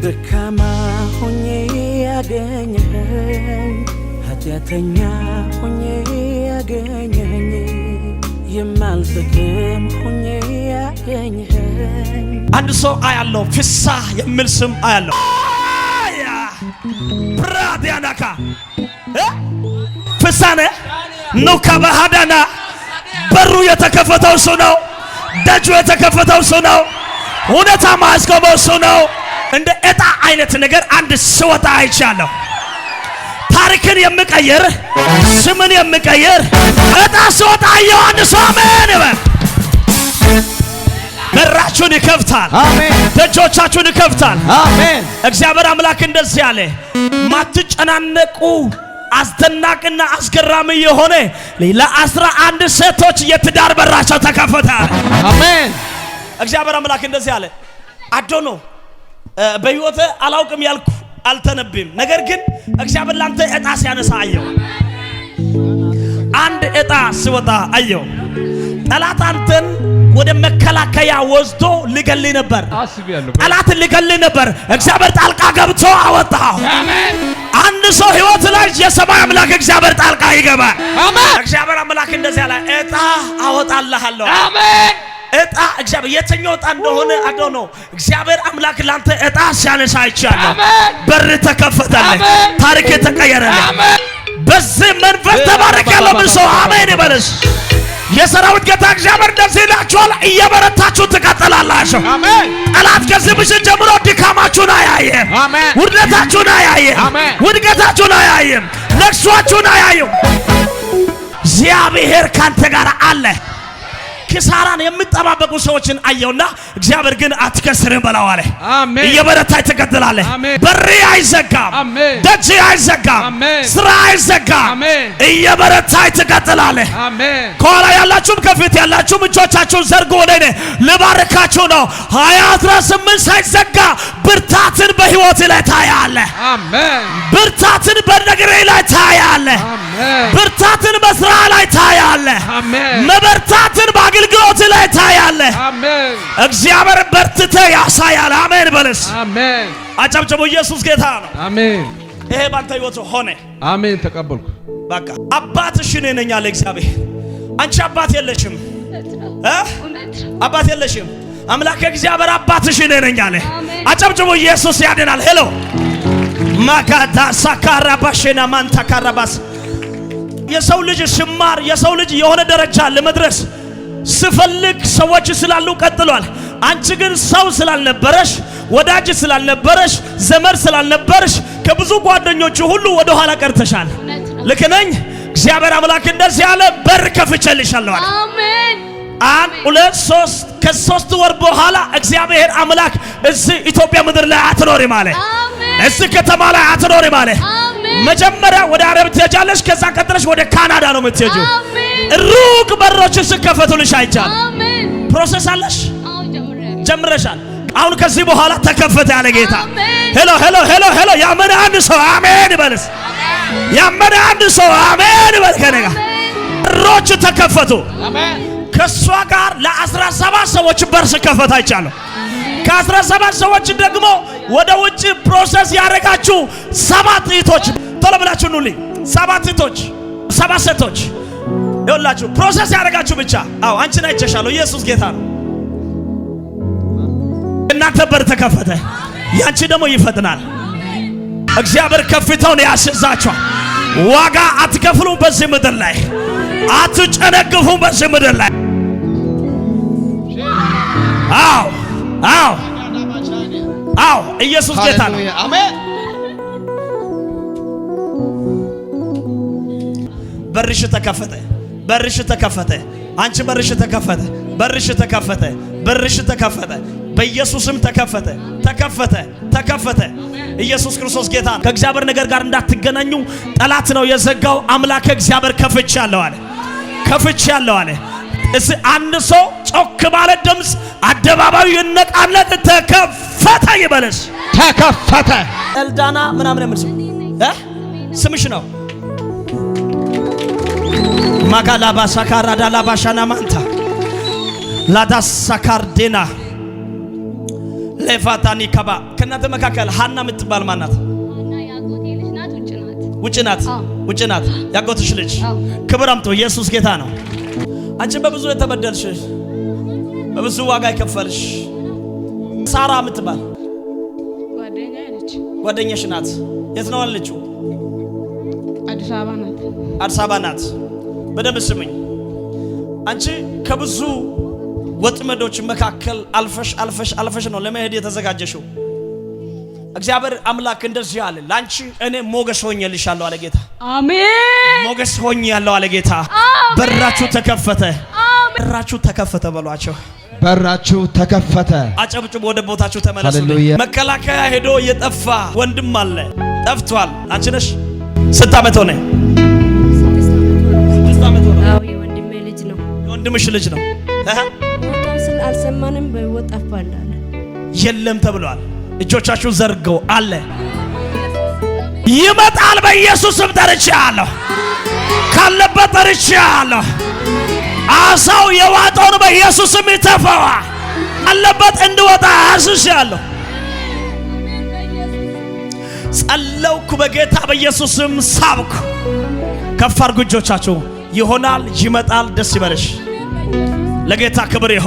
ደካማ ሆኜ ያገኘኸኝ ኃጢአተኛ ሆኜ ያገኘኸኝ የማልጠቅም ሆኜ ያገኘኸኝ አንድ ሰው አያለው ፍስሐ የሚል ስም አያለው ብራዲያናካ ፍሳነ ነው ከባሃዳና በሩ የተከፈተው እሱ ነው። ደጁ የተከፈተው እሱ ነው። ሁኔታ ማስቆመው እሱ ነው። እንደ ዕጣ አይነት ነገር አንድ ስወጣ አይቻለሁ። ታሪክን የሚቀይር ስምን የሚቀይር ዕጣ ስወጣ አንድ ሰው አሜን ይበል። በራችሁን ይከፍታል። አሜን። ደጆቻችሁን ይከፍታል። አሜን። እግዚአብሔር አምላክ እንደዚህ ያለ ማትጨናነቁ አስደናቂና አስገራሚ የሆነ ለ11 ሴቶች የትዳር በራቸው ተከፈተ። አሜን። እግዚአብሔር አምላክ እንደዚህ ያለ አዶኖ በህይወት አላውቅም ያልኩ አልተነብም። ነገር ግን እግዚአብሔር ላንተ ዕጣ ሲያነሳ አየው። አንድ ዕጣ ሲወጣ አየው። ጠላት አንተን ወደ መከላከያ ወስዶ ሊገልይ ነበር። ጠላት ሊገልይ ነበር። እግዚአብሔር ጣልቃ ገብቶ አወጣው። አሜን። አንድ ሰው ህይወት ላይ የሰማይ አምላክ እግዚአብሔር ጣልቃ ይገባል። አሜን። እግዚአብሔር አምላክ እንደዚህ ያለ ዕጣ አወጣልሃለሁ። አሜን። ዕጣ እግዚአብሔር የትኛው ዕጣ እንደሆነ አዶ ነው። እግዚአብሔር አምላክ ላንተ ዕጣ ሲያነሳ አይቻለሁ። በር ተከፈተልህ። ታሪክ ተቀየረልህ። አሜን። በዚህ መንፈስ ተባረከለው። ምን ሰው አሜን ይበልስ። የሰራዊት ጌታ እግዚአብሔር እንደዚህ ይላችኋል፣ እየበረታችሁ ትቀጥላላችሁ። አሜን። ጠላት ከዚህ ምሽት ጀምሮ ድካማችሁን አያየም። አሜን። ውድቀታችሁን አያየም። አሜን። ውድቀታችሁን አያየም። ለቅሷችሁን አያየም። እግዚአብሔር ካንተ ጋር አለ። ኪሳራን የሚጠባበቁ ሰዎችን አየውና እግዚአብሔር ግን አትከስርም በላው አለ። አሜን። እየበረታች ትቀጥላለህ። በር አይዘጋም። አሜን። ደጅ አይዘጋም። አሜን። ስራ አይዘጋም። አሜን። እየበረታች ትቀጥላለህ። አሜን። ከኋላ ያላችሁም ከፊት ያላችሁም እጆቻችሁን ዘርጉ። ወደ እኔ ልባርካችሁ ነው። 2018 ሳይዘጋ ብርታትን በህይወት ላይ ታያለህ። አሜን። ብርታትን በነገር ላይ ታያለህ። አሜን። ብርታትን በስራ ላይ ታያለህ። አሜን። መበርታትን አገልግሎት ላይ ታያለህ። አሜን። እግዚአብሔር በርትተ ያሳያል። አሜን በለስ። አሜን። አጨብጭቡ። ኢየሱስ ጌታ ነው። አሜን። ይሄ ባንተ ህይወት ሆነ። አሜን። ተቀበልኩ። በቃ አባትሽ እኔ ነኝ አለ እግዚአብሔር። አንቺ አባት የለሽም። አባት የለሽም። አምላክ እግዚአብሔር አባትሽ እኔ ነኝ አለ። አጨብጭቡ። ኢየሱስ ያድናል። ሄሎ ማጋዳ ሳካራ ባሽና ማንታ ካራባስ የሰው ልጅ ሽማር የሰው ልጅ የሆነ ደረጃ ለመድረስ ስፈልግ ሰዎች ስላሉ ቀጥሏል። አንቺ ግን ሰው ስላልነበረሽ፣ ወዳጅ ስላልነበረሽ፣ ዘመድ ስላልነበረሽ ከብዙ ጓደኞቹ ሁሉ ወደ ኋላ ቀርተሻል። ልክ ነኝ? እግዚአብሔር አምላክ እንደዚህ ያለ በር ከፍቼልሻለሁ አለ። አሜን። 1 2 3 ከ3 ወር በኋላ እግዚአብሔር አምላክ እዚህ ኢትዮጵያ ምድር ላይ አትኖሪም አለ። አሜን። እዚህ ከተማ ላይ አትኖሪም አለ። መጀመሪያ ወደ አረብ ትሄጃለሽ፣ ከዛ ቀጥለሽ ወደ ካናዳ ነው የምትሄጂው። ሩቅ በሮች ሲከፈቱልሽ አይቻል። አሜን። ፕሮሰስ አለሽ። ጀምረሻል። አሁን ከዚህ በኋላ ተከፈተ ያለ ጌታ። ሄሎ ሄሎ ሄሎ ሄሎ ያመነ አንድ ሰው አሜን ይበልስ። ያመነ አንድ ሰው አሜን ይበል። ከነጋ በሮች ተከፈቱ። አሜን። ከሷ ጋር ለ17 ሰዎች በር ሲከፈት አይቻለሁ። ከ17 ሰዎች ደግሞ ወደ ውጭ ፕሮሰስ ያደረጋችሁ 7 እህቶች ቶሎ ብላችሁ ኑልኝ። 7 እህቶች 7 ሴቶች ይኸውላችሁ ፕሮሰስ ያደረጋችሁ ብቻ። አዎ አንቺን አይቼሻለሁ። ኢየሱስ ጌታ ነው። እናንተ በር ተከፈተ። ያንቺ ደግሞ ይፈጥናል። እግዚአብሔር ከፍታውን ያስይዛችኋል። ዋጋ አትከፍሉ በዚህ ምድር ላይ አትጨነግፉ በዚህ ምድር ላይ። አዎ አዎ አዎ ኢየሱስ ጌታ ነው። አሜን። በርሽ ተከፈተ። በርሽ ተከፈተ። አንቺ በርሽ ተከፈተ። በርሽ ተከፈተ። በርሽ ተከፈተ። በኢየሱስም ተከፈተ። ተከፈተ። ተከፈተ። ኢየሱስ ክርስቶስ ጌታ ነው። ከእግዚአብሔር ነገር ጋር እንዳትገናኙ ጠላት ነው የዘጋው። አምላክ እግዚአብሔር ከፍቻለሁ አለ። ከፍቻለሁ አለ። እስ አንድ ሰው ጮክ ባለ ድምጽ አደባባዩ ይነቃነቅ። ተከፈተ ይበለስ። ተከፈተ። ኤልዳና ምናምን የምልሽ ስምሽ ነው። ማጋላባ ሳካራ ዳላባሻና ማንታ ላዳስ ሳካርዴና ለፋታኒ ከባ ከናንተ መካከል ሐና የምትባል ማናት? እና ያጎቴ ልጅ ናት። ውጭ ናት። ያጎትሽ ልጅ ክብር አምጡ። ኢየሱስ ጌታ ነው። አንቺ በብዙ የተበደልሽ በብዙ ዋጋ የከፈልሽ ሳራ የምትባል ጓደኛሽ ናት። የት ነው አለችው? አዲስ አበባ ናት። በደንብ ስሙኝ። አንቺ ከብዙ ወጥመዶች መካከል አልፈሽ ነው ለመሄድ የተዘጋጀሽው። እግዚአብሔር አምላክ እንደዚህ አለ፣ ላንቺ እኔ ሞገስ ሆኜልሻለሁ አለ ጌታ። አሜን። ሞገስ ሆኛለሁ አለ ጌታ። በራችሁ ተከፈተ። በራችሁ ተከፈተ በሏቸው። በራችሁ ተከፈተ። አጨብጭቡ። ወደ ቦታችሁ ተመለሱ። መከላከያ ሄዶ የጠፋ ወንድም አለ፣ ጠፍቷል። አንቺ ነሽ? ስንት ዓመት ሆነ? 6 ዓመት ሆነ። አዎ የወንድሜ ልጅ ነው። የወንድምሽ ልጅ ነው። ሞቷን ስል አልሰማንም። በህይወት ጠፋ እንዳለ የለም ተብሏል። እጆቻችሁ ዘርገው አለ ይመጣል። በኢየሱስም ጠርቼአለሁ። ካለበት ጠርቼአለሁ። አሳው የዋጠውን በኢየሱስም ይተፋዋ። አለበት እንድወጣ አዝዣለሁ። ጸለውኩ በጌታ በኢየሱስም ሳብኩ። ከፍ አድርጉ እጆቻችሁ። ይሆናል፣ ይመጣል። ደስ ይበልሽ። ለጌታ ክብር ይሁን።